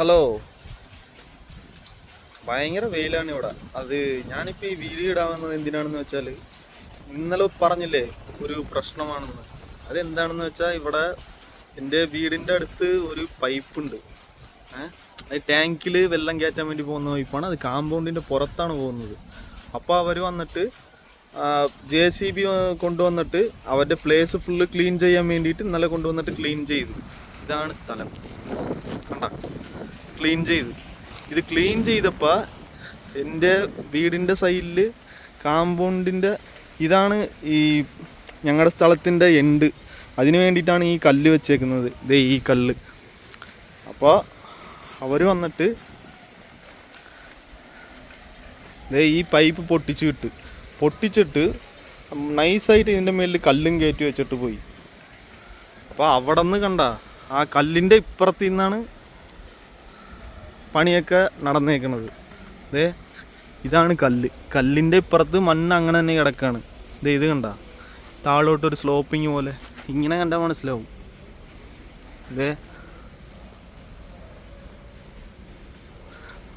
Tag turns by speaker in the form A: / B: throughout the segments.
A: Hello, ഭയങ്കര വെയിലാണ് ഇവിടെ. അത് ഞാനിപ്പോൾ ഈ വീഡിയോ ഇടാൻ വന്നത് എന്തിനാണെന്ന് വെച്ചാൽ, ഇന്നലെ പറഞ്ഞില്ലേ ഒരു പ്രശ്നമാണെന്ന്. അതെന്താണെന്ന് വെച്ചാൽ, ഇവിടെ എൻ്റെ വീടിൻ്റെ അടുത്ത് ഒരു പൈപ്പുണ്ട്. അത് ടാങ്കിൽ വെള്ളം കയറ്റാൻ വേണ്ടി പോകുന്ന പൈപ്പാണ്. അത് കാമ്പൗണ്ടിൻ്റെ പുറത്താണ് പോകുന്നത്. അപ്പോൾ അവർ വന്നിട്ട് JCB കൊണ്ടുവന്നിട്ട് അവരുടെ പ്ലേസ് ഫുള്ള് ക്ലീൻ ചെയ്യാൻ വേണ്ടിയിട്ട് ഇന്നലെ കൊണ്ടുവന്നിട്ട് ക്ലീൻ ചെയ്തു. ഇതാണ് സ്ഥലം, കണ്ട, ക്ലീൻ ചെയ്തു. ഇത് ക്ലീൻ ചെയ്തപ്പോൾ എൻ്റെ വീടിൻ്റെ സൈഡിൽ കാമ്പൗണ്ടിൻ്റെ ഇതാണ് ഈ ഞങ്ങളുടെ സ്ഥലത്തിൻ്റെ എൻഡ്. അതിന് വേണ്ടിയിട്ടാണ് ഈ കല്ല് വെച്ചേക്കുന്നത്. ഇതേ ഈ കല്ല്. അപ്പോൾ അവർ വന്നിട്ട് ദേ ഈ പൈപ്പ് പൊട്ടിച്ചിട്ട് നൈസായിട്ട് ഇതിൻ്റെ മേലിൽ കല്ലും കയറ്റി വെച്ചിട്ട് പോയി. അപ്പോൾ അവിടെ നിന്ന് കണ്ട ആ കല്ലിൻ്റെ ഇപ്പുറത്ത് നിന്നാണ് പണിയൊക്കെ നടന്നേക്കണത്. ദേ ഇതാണ് കല്ലിൻ്റെ ഇപ്പുറത്ത് മണ്ണ് അങ്ങനെ തന്നെ കിടക്കാണ്. ദേ ഇത് കണ്ട, താഴോട്ടൊരു സ്ലോപ്പിങ് പോലെ ഇങ്ങനെ കണ്ടാൽ മനസ്സിലാവും. ദേ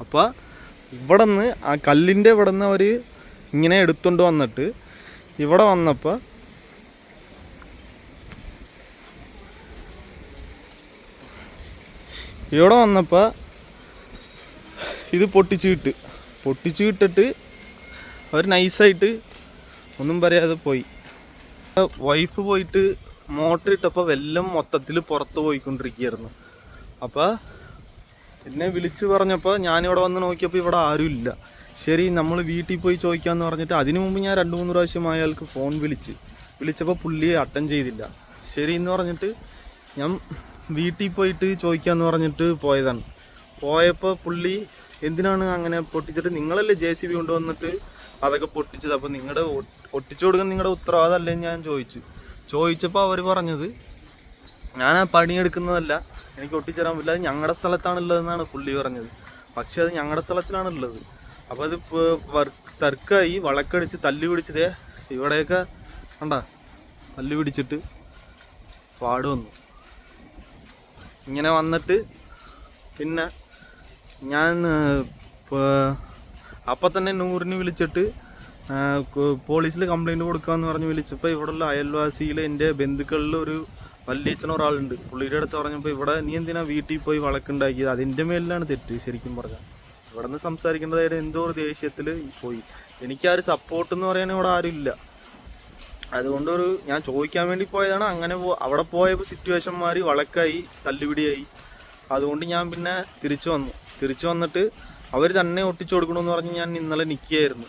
A: അപ്പോൾ ഇവിടെ നിന്ന് ആ കല്ലിൻ്റെ ഇവിടെ നിന്ന് അവർ ഇങ്ങനെ എടുത്തുകൊണ്ട് വന്നിട്ട് ഇവിടെ വന്നപ്പോൾ ഇത് പൊട്ടിച്ചു വിട്ടിട്ട് അവർ നൈസായിട്ട് ഒന്നും പറയാതെ പോയി. വൈഫ് പോയിട്ട് മോട്ടർ ഇട്ടപ്പോൾ വെള്ളം മൊത്തത്തിൽ പുറത്ത് പോയിക്കൊണ്ടിരിക്കുകയായിരുന്നു. അപ്പോൾ എന്നെ വിളിച്ച് പറഞ്ഞപ്പോൾ ഞാനിവിടെ വന്ന് നോക്കിയപ്പോൾ ഇവിടെ ആരുമില്ല. ശരി, നമ്മൾ വീട്ടിൽ പോയി ചോദിക്കാമെന്ന് പറഞ്ഞിട്ട് അതിനു മുമ്പ് ഞാൻ 2-3 പ്രാവശ്യം അയാൾക്ക് ഫോൺ വിളിച്ചപ്പോൾ പുള്ളിയെ അറ്റൻഡ് ചെയ്തില്ല. ശരി എന്ന് പറഞ്ഞിട്ട് ഞാൻ വീട്ടിൽ പോയിട്ട് ചോദിക്കാമെന്ന് പറഞ്ഞിട്ട് പോയതാണ്. പോയപ്പോൾ പുള്ളി എന്തിനാണ് അങ്ങനെ പൊട്ടിച്ചിട്ട്, നിങ്ങളല്ലേ JCB കൊണ്ടുവന്നിട്ട് അതൊക്കെ പൊട്ടിച്ചത്, അപ്പോൾ നിങ്ങളുടെ ഒട്ടിച്ചു കൊടുക്കാൻ നിങ്ങളുടെ ഉത്തരവാദിത്തമല്ലേ ഞാൻ ചോദിച്ചപ്പോൾ അവർ പറഞ്ഞത് ഞാൻ ആ പണിയെടുക്കുന്നതല്ല, എനിക്ക് ഒട്ടിച്ചേരാൻ പറ്റില്ല, അത് ഞങ്ങളുടെ സ്ഥലത്താണുള്ളതെന്നാണ് പുള്ളി പറഞ്ഞത്. പക്ഷെ അത് ഞങ്ങളുടെ സ്ഥലത്തിലാണുള്ളത്. അപ്പോൾ അത് തർക്കമായി, വളക്കടിച്ച് തല്ലി പിടിച്ചതേ ഇവിടെയൊക്കെ കണ്ട, തല്ലി പിടിച്ചിട്ട് പാട് വന്നു. ഇങ്ങനെ വന്നിട്ട് പിന്നെ ഞാൻ അപ്പം തന്നെ 100-ന് വിളിച്ചിട്ട് പോലീസിൽ കംപ്ലയിൻറ്റ് കൊടുക്കാമെന്ന് പറഞ്ഞ് വിളിച്ചപ്പോൾ ഇവിടെയുള്ള അയൽവാസിയിൽ എൻ്റെ ബന്ധുക്കളിൽ ഒരു വല്യച്ഛൻ ഒരാളുണ്ട്. പുള്ളിയുടെ അടുത്ത് പറഞ്ഞപ്പോൾ ഇവിടെ നീ എന്തിനാ വീട്ടിൽ പോയി വഴക്കുണ്ടാക്കിയത്, അതിൻ്റെ മേലിലാണ് തെറ്റ്. ശരിക്കും പറഞ്ഞാൽ ഇവിടെ നിന്ന് സംസാരിക്കേണ്ടതായിട്ട് എന്തോ ഒരു ദേഷ്യത്തിൽ പോയി. എനിക്കാരും സപ്പോർട്ടെന്ന് പറയാൻ ഇവിടെ ആരും ഇല്ല. അതുകൊണ്ടൊരു ഞാൻ ചോദിക്കാൻ വേണ്ടി പോയതാണ്. അങ്ങനെ അവിടെ പോയപ്പോൾ സിറ്റുവേഷൻ മാറി, വഴക്കായി, തല്ലുപിടിയായി. അതുകൊണ്ട് ഞാൻ പിന്നെ തിരിച്ചു വന്നിട്ട് അവർ തന്നെ ഒട്ടിച്ചു കൊടുക്കണമെന്ന് പറഞ്ഞ് ഞാൻ ഇന്നലെ നിൽക്കുകയായിരുന്നു.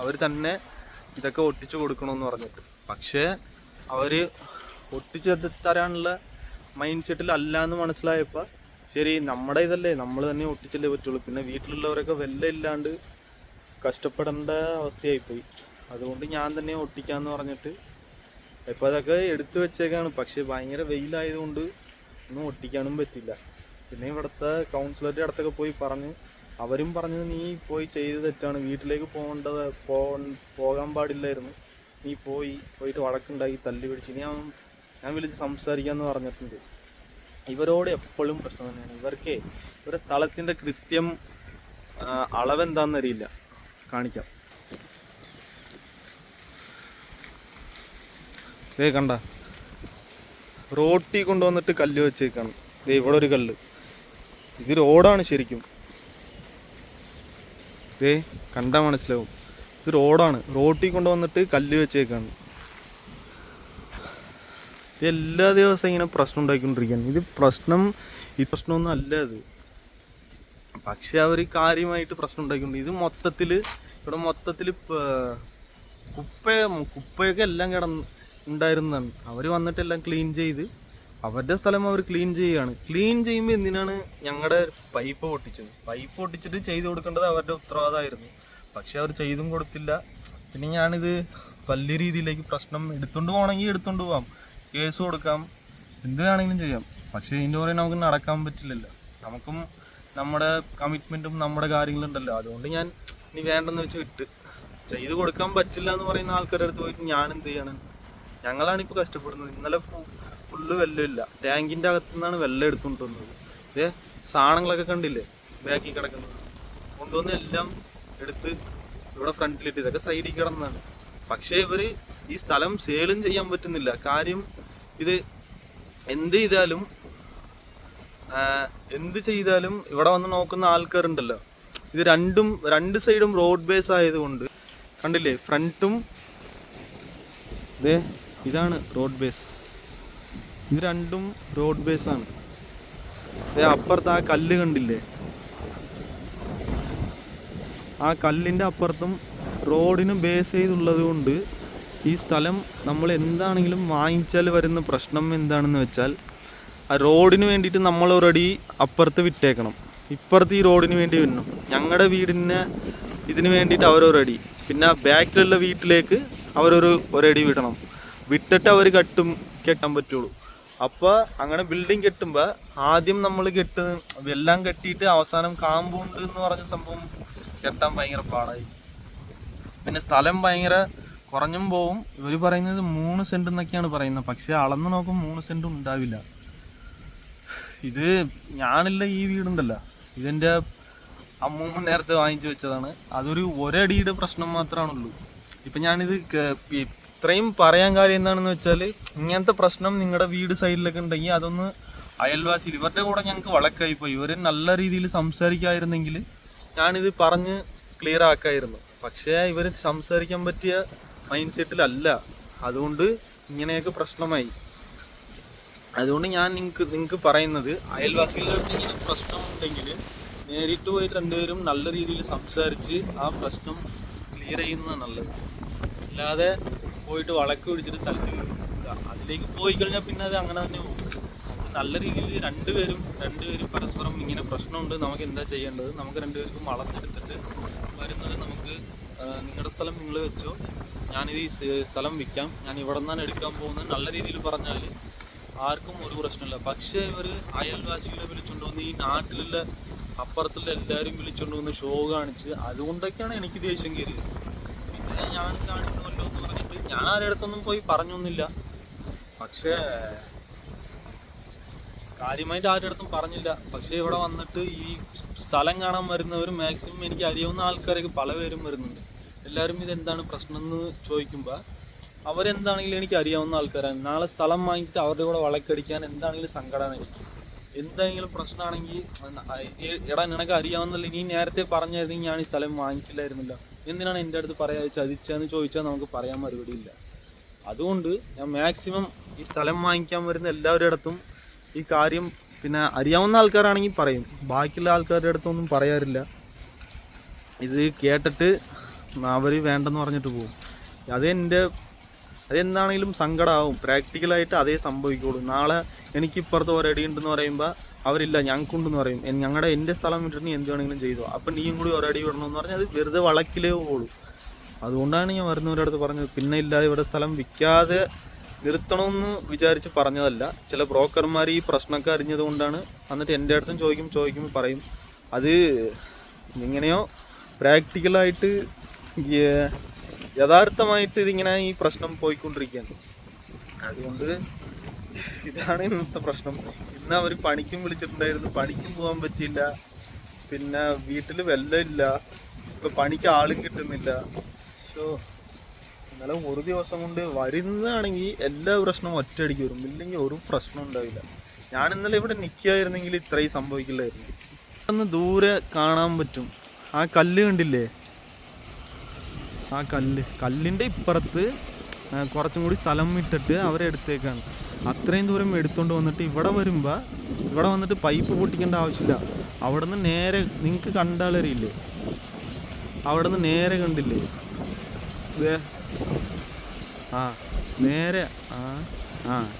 A: അവർ തന്നെ ഇതൊക്കെ ഒട്ടിച്ചു കൊടുക്കണമെന്ന് പറഞ്ഞിട്ട്. പക്ഷേ അവർ ഒട്ടിച്ച് തരാനുള്ള മൈൻഡ് സെറ്റിൽ അല്ല എന്ന് മനസ്സിലായപ്പോൾ ശരി, നമ്മുടെ ഇതല്ലേ, നമ്മൾ തന്നെ ഒട്ടിച്ചല്ലേ പറ്റുള്ളൂ. പിന്നെ വീട്ടിലുള്ളവരൊക്കെ വെല്ലം ഇല്ലാണ്ട് കഷ്ടപ്പെടേണ്ട അവസ്ഥയായിപ്പോയി. അതുകൊണ്ട് ഞാൻ തന്നെ ഒട്ടിക്കാമെന്ന് പറഞ്ഞിട്ട് ഇപ്പോൾ അതൊക്കെ എടുത്തു വെച്ചേക്കാണ്. പക്ഷേ ഭയങ്കര വെയിലായതുകൊണ്ട് ഒന്നും ഒട്ടിക്കാനും പറ്റില്ല. പിന്നെ ഇവിടുത്തെ കൗൺസിലറുടെ അടുത്തൊക്കെ പോയി പറഞ്ഞ് അവരും പറഞ്ഞത് നീ പോയി ചെയ്ത് തെറ്റാണ്, വീട്ടിലേക്ക് പോകാൻ പാടില്ലായിരുന്നു, നീ പോയിട്ട് വഴക്കുണ്ടാക്കി തല്ലി പിടിച്ച്. ഇനി ഞാൻ വിളിച്ച് സംസാരിക്കാമെന്ന് പറഞ്ഞിട്ടുണ്ട്. ഇവരോട് എപ്പോഴും പ്രശ്നം തന്നെയാണ്. ഇവരുടെ സ്ഥലത്തിൻ്റെ കൃത്യം അളവെന്താണെന്നറിയില്ല. കാണിക്കാം. കണ്ട, റോട്ടി കൊണ്ടുവന്നിട്ട് കല്ല് വെച്ചേക്കാണ്. ഇവിടെ ഒരു കല്ല്, ഇത് റോഡാണ് ശരിക്കും. കണ്ടാൽ മനസ്സിലാവും, ഇത് റോഡാണ്. റോട്ടി കൊണ്ടുവന്നിട്ട് കല്ല് വെച്ചേക്കാണ്. എല്ലാ ദിവസവും ഇങ്ങനെ പ്രശ്നം ഉണ്ടാക്കിക്കൊണ്ടിരിക്കുകയാണ്. ഈ പ്രശ്നമൊന്നും അല്ല അത്. പക്ഷെ അവർ കാര്യമായിട്ട് പ്രശ്നം ഉണ്ടാക്കിക്കൊണ്ട് ഇവിടെ മൊത്തത്തിൽ കുപ്പയൊക്കെ എല്ലാം ഉണ്ടായിരുന്നതാണ്. അവർ വന്നിട്ടെല്ലാം ക്ലീൻ ചെയ്ത് അവരുടെ സ്ഥലം അവർ ക്ലീൻ ചെയ്യുകയാണ്. ക്ലീൻ ചെയ്യുമ്പോൾ എന്തിനാണ് ഞങ്ങളുടെ പൈപ്പ് പൊട്ടിച്ചിട്ട് ചെയ്ത് കൊടുക്കേണ്ടത് അവരുടെ ഉത്തരവാദിത്തമായിരുന്നു. പക്ഷെ അവർ ചെയ്തും കൊടുത്തില്ല. പിന്നെ ഞാനിത് വലിയ രീതിയിലേക്ക് പ്രശ്നം എടുത്തുകൊണ്ട് പോകണമെങ്കിൽ എടുത്തുകൊണ്ട് പോകാം, കേസ് കൊടുക്കാം, എന്ത് വേണമെങ്കിലും ചെയ്യാം. പക്ഷേ ഇതിൻ്റെ പുറകെ നമുക്ക് നടക്കാൻ പറ്റില്ലല്ലോ. നമുക്കും നമ്മുടെ കമ്മിറ്റ്മെൻറ്റും നമ്മുടെ കാര്യങ്ങളുണ്ടല്ലോ. അതുകൊണ്ട് ഞാൻ ഇനി വേണ്ടെന്ന് വെച്ച് ചെയ്ത് കൊടുക്കാൻ പറ്റില്ല എന്ന് പറയുന്ന ആൾക്കാരുടെ അടുത്ത് പോയിട്ട് ഞാൻ എന്ത് ചെയ്യണം? ഞങ്ങളാണിപ്പോൾ കഷ്ടപ്പെടുന്നത്. ഇന്നലെ ഫുള്ള് വെള്ളമില്ല, ടാങ്കിൻ്റെ അകത്തു നിന്നാണ് വെള്ളം എടുത്തുകൊണ്ട് വന്നത്. സാധനങ്ങളൊക്കെ കണ്ടില്ലേ ബാക്കി കിടക്കുന്നത്, കൊണ്ടുവന്ന് എല്ലാം എടുത്ത് ഇവിടെ ഫ്രണ്ടിലിട്ട്, ഇതൊക്കെ സൈഡിൽ കിടന്നതാണ്. പക്ഷേ ഇവര് ഈ സ്ഥലം സേലും ചെയ്യാൻ പറ്റുന്നില്ല. കാര്യം ഇത് എന്ത് ചെയ്താലും ഇവിടെ വന്ന് നോക്കുന്ന ആൾക്കാരുണ്ടല്ലോ, ഇത് രണ്ട് സൈഡും റോഡ് ബേസ് ആയതുകൊണ്ട് കണ്ടില്ലേ, ഫ്രണ്ടും ഇതാണ് റോഡ് ബേസ്, ഇത് രണ്ടും റോഡ് ബേസ് ആണ്. അപ്പുറത്ത് ആ കല്ല് കണ്ടില്ലേ, ആ കല്ലിൻ്റെ അപ്പുറത്തും റോഡിന് ബേസ് ചെയ്തുള്ളത് കൊണ്ട് ഈ സ്ഥലം നമ്മൾ എന്താണെങ്കിലും വാങ്ങിച്ചാൽ വരുന്ന പ്രശ്നം എന്താണെന്ന് വെച്ചാൽ, ആ റോഡിന് വേണ്ടിയിട്ട് നമ്മൾ ഒരടി അപ്പുറത്ത് വിട്ടേക്കണം, ഇപ്പുറത്ത് ഈ റോഡിന് വേണ്ടി വിടണം. ഞങ്ങളുടെ വീടിന് ഇതിന് വേണ്ടിയിട്ട് അവരൊരടി, പിന്നെ ബാക്കിലുള്ള വീട്ടിലേക്ക് ഒരടി വിടണം, വിട്ടിട്ട് അവർ കെട്ടാൻ പറ്റുള്ളൂ. അപ്പോൾ അങ്ങനെ ബിൽഡിങ് കെട്ടുമ്പോൾ ആദ്യം നമ്മൾ എല്ലാം കെട്ടിയിട്ട് അവസാനം കാമ്പൗണ്ട് എന്ന് പറഞ്ഞ സംഭവം കെട്ടാൻ ഭയങ്കര പാടായി. പിന്നെ സ്ഥലം ഭയങ്കര കുറഞ്ഞും പോവും. ഇവർ പറയുന്നത് 3 സെൻറ്റ് എന്നൊക്കെയാണ് പറയുന്നത്, പക്ഷെ അളന്ന് നോക്കും 3 സെൻറ്റ് ഉണ്ടാവില്ല. ഇത് ഞാനില്ല, ഈ വീടുണ്ടല്ലോ, ഇതെൻ്റെ അമ്മൂമ്മ നേരത്തെ വാങ്ങിച്ചു വെച്ചതാണ്. അതൊരു ഒരടിയുടെ പ്രശ്നം മാത്രമാണുള്ളൂ. ഇപ്പം ഞാനിത് ഇത്രയും പറയാൻ കാര്യം എന്താണെന്ന് വെച്ചാൽ, ഇങ്ങനത്തെ പ്രശ്നം നിങ്ങളുടെ വീട് സൈഡിലൊക്കെ ഉണ്ടെങ്കിൽ അതൊന്ന് അയൽവാസിയിൽ, ഇവരുടെ കൂടെ ഞങ്ങൾക്ക് വഴക്കായിപ്പോയി. ഇവർ നല്ല രീതിയിൽ സംസാരിക്കാമായിരുന്നെങ്കിൽ ഞാനിത് പറഞ്ഞ് ക്ലിയർ ആക്കായിരുന്നു. പക്ഷേ ഇവർ സംസാരിക്കാൻ പറ്റിയ മൈൻഡ് സെറ്റിലല്ല, അതുകൊണ്ട് ഇങ്ങനെയൊക്കെ പ്രശ്നമായി. അതുകൊണ്ട് ഞാൻ നിങ്ങൾക്ക് പറയുന്നത്, അയൽവാസികളുടെ ഇങ്ങനെ പ്രശ്നമുണ്ടെങ്കിൽ നേരിട്ട് പോയിട്ട് രണ്ടുപേരും നല്ല രീതിയിൽ സംസാരിച്ച് ആ പ്രശ്നം ക്ലിയർ ചെയ്യുന്നതാണ് നല്ലത്. അല്ലാതെ പോയിട്ട് വഴക്ക് പിടിച്ചിട്ട് തല്ലി അതിലേക്ക് പോയി കഴിഞ്ഞാൽ പിന്നെ അത് അങ്ങനെ തന്നെ പോകും. നല്ല രീതിയിൽ രണ്ടുപേരും പരസ്പരം ഇങ്ങനെ പ്രശ്നമുണ്ട്, നമുക്ക് എന്താ ചെയ്യേണ്ടത്, നമുക്ക് രണ്ടുപേർക്കും വളർന്നെടുത്തിട്ട് വരുന്നത്, നമുക്ക് നിങ്ങളുടെ സ്ഥലം നിങ്ങൾ വെച്ചോ, ഞാനിത് ഈ സ്ഥലം വിൽക്കാം, ഞാൻ ഇവിടെ നിന്നാണ് എടുക്കാൻ പോകുന്നത് നല്ല രീതിയിൽ പറഞ്ഞാൽ ആർക്കും ഒരു പ്രശ്നമില്ല. പക്ഷേ ഇവർ അയൽവാസികളെ വിളിച്ചുകൊണ്ടുവന്ന് ഈ നാട്ടിലുള്ള അപ്പുറത്തുള്ള എല്ലാവരും വിളിച്ചുകൊണ്ടുവന്ന് ഷോ കാണിച്ച്, അതുകൊണ്ടൊക്കെയാണ് എനിക്ക് ദേഷ്യം കയറിയത്. പിന്നെ ഞാൻ കാണിക്കുമല്ലോ എന്ന് പറഞ്ഞിട്ട് ഞാൻ ആരുടെ അടുത്തൊന്നും പോയി പറഞ്ഞൊന്നുമില്ല. പക്ഷേ കാര്യമായിട്ട് ആരുടെ അടുത്തും പറഞ്ഞില്ല. പക്ഷേ ഇവിടെ വന്നിട്ട് ഈ സ്ഥലം കാണാൻ വരുന്നവർ മാക്സിമം എനിക്ക് അറിയാവുന്ന ആൾക്കാരൊക്കെ പല പേരും വരുന്നുണ്ട്. എല്ലാവരും ഇതെന്താണ് പ്രശ്നം എന്ന് ചോദിക്കുമ്പോൾ അവരെന്താണെങ്കിലും എനിക്ക് അറിയാവുന്ന ആൾക്കാരാണ്. നാളെ സ്ഥലം വാങ്ങിച്ചിട്ട് അവരുടെ കൂടെ വളക്കടിക്കാൻ എന്താണെങ്കിലും സങ്കടമാണ് എനിക്ക്. എന്തെങ്കിലും പ്രശ്നമാണെങ്കിൽ എടാ നിനക്ക് അറിയാവുന്നില്ല, നീ നേരത്തെ പറഞ്ഞായിരുന്നെങ്കിൽ ഞാൻ ഈ സ്ഥലം വാങ്ങിക്കില്ലായിരുന്നില്ല, എന്തിനാണ് എൻ്റെ അടുത്ത് പറയാ ചതിച്ചതെന്ന് ചോദിച്ചാൽ നമുക്ക് പറയാൻ മറുപടിയില്ല. അതുകൊണ്ട് ഞാൻ മാക്സിമം ഈ സ്ഥലം വാങ്ങിക്കാൻ വരുന്ന എല്ലാവരുടെ അടുത്തും ഈ കാര്യം, പിന്നെ അറിയാവുന്ന ആൾക്കാരാണെങ്കിൽ പറയും, ബാക്കിയുള്ള ആൾക്കാരുടെ അടുത്തൊന്നും പറയാറില്ല. ഇത് കേട്ടിട്ട് അവർ വേണ്ടെന്ന് പറഞ്ഞിട്ട് പോകും. അതെന്താണെങ്കിലും സങ്കടമാവും. പ്രാക്ടിക്കലായിട്ട് അതേ സംഭവിക്കുള്ളൂ. നാളെ എനിക്കിപ്പുറത്ത് ഒരടി ഉണ്ടെന്ന് പറയുമ്പോൾ അവരില്ല ഞങ്ങൾക്കുണ്ടെന്ന് പറയും. എൻ്റെ സ്ഥലം വിട്ടിട്ട് നീ എന്ത് വേണമെങ്കിലും ചെയ്തു, അപ്പം നീയും കൂടി ഒരടി വിടണമെന്ന് പറഞ്ഞാൽ അത് വെറുതെ വളക്കിലേ പോകുള്ളൂ. അതുകൊണ്ടാണ് ഞാൻ വരുന്നവരടുത്ത് പറഞ്ഞത്. പിന്നെ ഇല്ലാതെ ഇവിടെ സ്ഥലം വിൽക്കാതെ നിർത്തണമെന്ന് വിചാരിച്ച് പറഞ്ഞതല്ല. ചില ബ്രോക്കർമാർ ഈ പ്രശ്നമൊക്കെ അറിഞ്ഞത് കൊണ്ടാണ്. എന്നിട്ട് എൻ്റെ അടുത്തും ചോദിക്കുമ്പോൾ പറയും, അത് എങ്ങനെയോ പ്രാക്ടിക്കലായിട്ട് യഥാർത്ഥമായിട്ട് ഇതിങ്ങനെ ഈ പ്രശ്നം പോയിക്കൊണ്ടിരിക്കുകയാണ്. അതുകൊണ്ട് ഇതാണ് ഇന്നത്തെ പ്രശ്നം. ഇന്ന് അവർ പണിക്കും വിളിച്ചിട്ടുണ്ടായിരുന്നു, പണിക്കും പോകാൻ പറ്റിയില്ല. പിന്നെ വീട്ടിൽ വെള്ളമില്ല, ഇപ്പം പണിക്ക് ആളും കിട്ടുന്നില്ല. എന്നാലും ഒരു ദിവസം കൊണ്ട് വരുന്നതാണെങ്കിൽ എല്ലാ പ്രശ്നവും ഒറ്റയടിക്ക് വരും, ഇല്ലെങ്കിൽ ഒരു പ്രശ്നം ഉണ്ടാവില്ല. ഞാൻ ഇന്നലെ ഇവിടെ നിൽക്കുകയായിരുന്നെങ്കിൽ ഇത്രയും സംഭവിക്കില്ലായിരുന്നു. ഒന്ന് ദൂരെ കാണാൻ പറ്റും, ആ കല്ല് കണ്ടില്ലേ, ആ കല്ലിൻ്റെ ഇപ്പുറത്ത് കുറച്ചും കൂടി സ്ഥലം വിട്ടിട്ട് അവരെടുത്തേക്കാണ്. അത്രയും ദൂരം എടുത്തുകൊണ്ട് വന്നിട്ട് ഇവിടെ വന്നിട്ട് പൈപ്പ് പൊട്ടിക്കേണ്ട ആവശ്യമില്ല. അവിടെ നിന്ന് നേരെ നിങ്ങൾക്ക് കണ്ടാലറിയില്ലേ, അവിടെ നിന്ന് നേരെ കണ്ടില്ലേ, നേരെ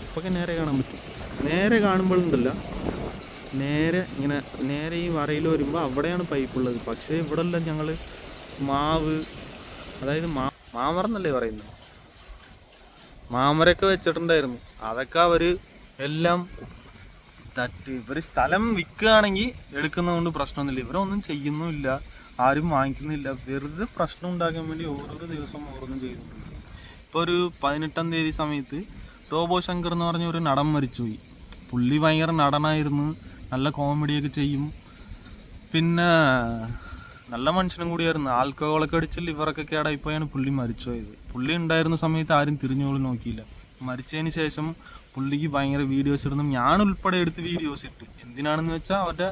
A: ഇപ്പൊക്കെ നേരെ കാണാൻ പറ്റും. നേരെ കാണുമ്പോഴുണ്ടല്ലോ, നേരെ ഈ വരയിൽ വരുമ്പോൾ അവിടെയാണ് പൈപ്പ് ഉള്ളത്. പക്ഷേ ഇവിടെ എല്ലാം ഞങ്ങൾ മാവ്, അതായത് മാമറന്നല്ലേ പറയുന്നത്, മാമരൊക്കെ വെച്ചിട്ടുണ്ടായിരുന്നു. അതൊക്കെ അവർ എല്ലാം ഇവർ സ്ഥലം വിൽക്കുകയാണെങ്കിൽ എടുക്കുന്നതുകൊണ്ട് പ്രശ്നമൊന്നുമില്ല. ഇവരൊന്നും ചെയ്യുന്നുമില്ല, ആരും വാങ്ങിക്കുന്നില്ല. വെറുതെ പ്രശ്നം ഉണ്ടാക്കാൻ വേണ്ടി ഓരോ ദിവസം ഓരോന്നും ചെയ്യുന്നുണ്ട്. ഇപ്പോൾ ഒരു 18-ാം തീയതി സമയത്ത് റോബോ ശങ്കർ എന്ന് പറഞ്ഞ ഒരു നടൻ മരിച്ചുപോയി. പുള്ളി ഭയങ്കര നടനായിരുന്നു, നല്ല കോമഡിയൊക്കെ ചെയ്യും. പിന്നെ നല്ല മനുഷ്യനും കൂടിയായിരുന്നു. ആൽക്കഹോളൊക്കെ അടിച്ച് ലിവറൊക്കെ കേടായിപ്പോയാണ് പുള്ളി മരിച്ചുപോയത്. പുള്ളി ഉണ്ടായിരുന്ന സമയത്ത് ആരും തിരിഞ്ഞോളും നോക്കിയില്ല. മരിച്ചതിന് ശേഷം പുള്ളിക്ക് ഭയങ്കര വീഡിയോസ് ഇടുന്നു. ഞാനുൾപ്പെടെ എടുത്ത് വീഡിയോസ് ഇട്ട്. എന്തിനാണെന്ന് വെച്ചാൽ അവരുടെ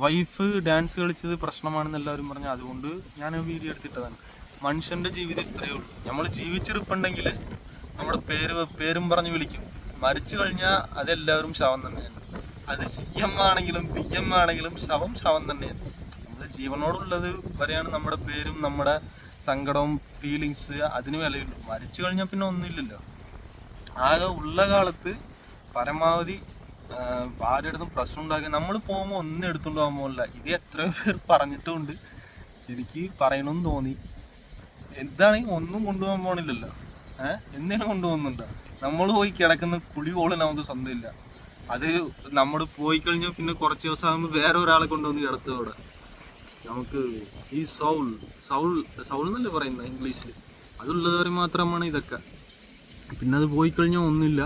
A: വൈഫ് ഡാൻസ് കളിച്ചത് പ്രശ്നമാണെന്ന് എല്ലാവരും പറഞ്ഞു. അതുകൊണ്ട് ഞാൻ വീഡിയോ എടുത്തിട്ടതാണ്. മനുഷ്യൻ്റെ ജീവിതം ഇത്രയേ ഉള്ളൂ. നമ്മൾ ജീവിച്ചിരിപ്പുണ്ടെങ്കിൽ നമ്മുടെ പേരും പറഞ്ഞ് വിളിക്കും. മരിച്ചു കഴിഞ്ഞാൽ അതെല്ലാവരും ശവം തന്നെയാണ്. അത് CM ആണെങ്കിലും PM ആണെങ്കിലും ശവം തന്നെയാണ്. നമ്മൾ ജീവനോടുള്ളത് വരെയാണ് നമ്മുടെ പേരും നമ്മുടെ സങ്കടവും ഫീലിങ്സ് അതിന് വിലയുള്ളൂ. മരിച്ചു കഴിഞ്ഞാൽ പിന്നെ ഒന്നുമില്ലല്ലോ. ആകെ ഉള്ള കാലത്ത് പരമാവധി ആരുടെ അടുത്തും പ്രശ്നം ഉണ്ടാക്കുക. നമ്മൾ പോകുമ്പോൾ ഒന്നും എടുത്തുകൊണ്ട് പോകാൻ പോകില്ല. ഇത് എത്രയോ പേർ പറഞ്ഞിട്ടുമുണ്ട്. എനിക്ക് പറയണമെന്ന് തോന്നി. എന്താണെങ്കിൽ ഒന്നും കൊണ്ടുപോകാൻ പോകണില്ലല്ലോ. എന്തിനും കൊണ്ടുപോകുന്നുണ്ടോ? നമ്മൾ പോയി കിടക്കുന്ന കുഴി പോലും നമുക്ക് സ്വന്തമില്ല. അത് നമ്മൾ പോയി കഴിഞ്ഞാൽ പിന്നെ കുറച്ച് ദിവസം ആകുമ്പോൾ വേറെ ഒരാളെ കൊണ്ടുവന്ന് കിടത്തുക. അവിടെ നമുക്ക് ഈ സൗൾ എന്നല്ലേ പറയുന്നത് ഇംഗ്ലീഷിൽ, അതുള്ളവർ മാത്രമാണ് ഇതൊക്കെ. പിന്നെ അത് പോയി കഴിഞ്ഞാൽ ഒന്നുമില്ല.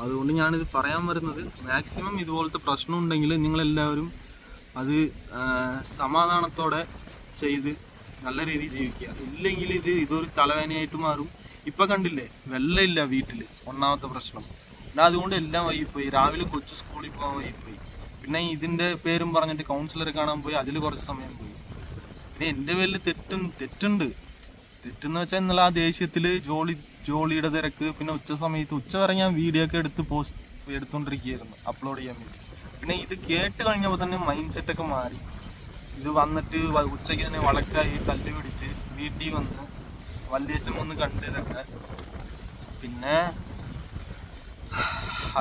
A: അതുകൊണ്ട് ഞാനിത് പറയാൻ വരുന്നത്, മാക്സിമം ഇതുപോലത്തെ പ്രശ്നം ഉണ്ടെങ്കിൽ നിങ്ങളെല്ലാവരും അത് സമാധാനത്തോടെ ചെയ്ത് നല്ല രീതിയിൽ ജീവിക്കുക. ഇല്ലെങ്കിൽ ഇതൊരു തലവേദനയായിട്ട് മാറും. ഇപ്പം കണ്ടില്ലേ, വെള്ളമില്ല വീട്ടിൽ, ഒന്നാമത്തെ പ്രശ്നം. പിന്നെ അതുകൊണ്ട് എല്ലാം വൈകിപ്പോയി. രാവിലെ കൊച്ചു സ്കൂളിൽ പോകാൻ വൈകിപ്പോയി. പിന്നെ ഇതിൻ്റെ പേരും പറഞ്ഞിട്ട് കൗൺസിലറെ കാണാൻ പോയി, അതിൽ കുറച്ച് സമയം പോയി. പിന്നെ എൻ്റെ പേരിൽ തെറ്റെന്ന് വെച്ചാൽ ഇന്നലെ ആ ദേഷ്യത്തിൽ ജോലിയുടെ തിരക്ക്, പിന്നെ ഉച്ച വരെ ഞാൻ വീഡിയോ ഒക്കെ എടുത്തുകൊണ്ടിരിക്കുകയായിരുന്നു അപ്ലോഡ് ചെയ്യാൻ വേണ്ടി. പിന്നെ ഇത് കേട്ട് കഴിഞ്ഞപ്പോൾ തന്നെ മൈൻഡ് സെറ്റൊക്കെ മാറി. ഇത് വന്നിട്ട് ഉച്ചയ്ക്ക് തന്നെ വഴക്കായി തല്ല് പിടിച്ച് വീട്ടിൽ വന്ന് വല്യച്ഛൻ വന്ന് കണ്ട് ഇതൊക്കെ. പിന്നെ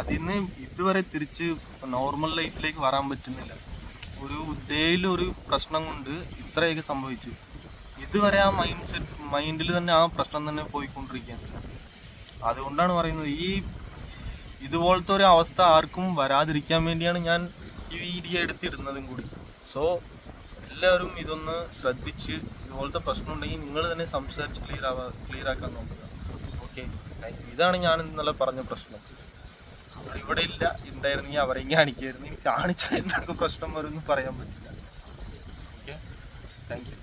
A: അതിന്ന് ഇതുവരെ തിരിച്ച് നോർമൽ ലൈഫിലേക്ക് വരാൻ പറ്റുന്നില്ല. ഒരു ഡേയിലൊരു പ്രശ്നം കൊണ്ട് ഇത്രയൊക്കെ സംഭവിച്ചു. ഇതുവരെ ആ മൈൻഡിൽ തന്നെ ആ പ്രശ്നം തന്നെ പോയിക്കൊണ്ടിരിക്കുകയാണ്. അതുകൊണ്ടാണ് പറയുന്നത്, ഇതുപോലത്തെ ഒരു അവസ്ഥ ആർക്കും വരാതിരിക്കാൻ വേണ്ടിയാണ് ഞാൻ ഈ വീഡിയോ എടുത്തിടുന്നതും കൂടി. സോ എല്ലാവരും ഇതൊന്ന് ശ്രദ്ധിച്ച്, ഇതുപോലത്തെ പ്രശ്നം ഉണ്ടെങ്കിൽ നിങ്ങൾ തന്നെ സംസാരിച്ച് ക്ലിയർ ആക്കാൻ നോക്കുക. ഓക്കെ, ഇതാണ് ഞാൻ ഇന്നലെ പറഞ്ഞ പ്രശ്നം. അവരിവിടെ ഇല്ല, ഉണ്ടായിരുന്നെങ്കിൽ അവരെയും കാണിക്കായിരുന്നു. കാണിച്ചാൽ എന്തൊക്കെ പ്രശ്നം വരുമെന്ന് പറയാൻ പറ്റില്ല. Okay, thank you.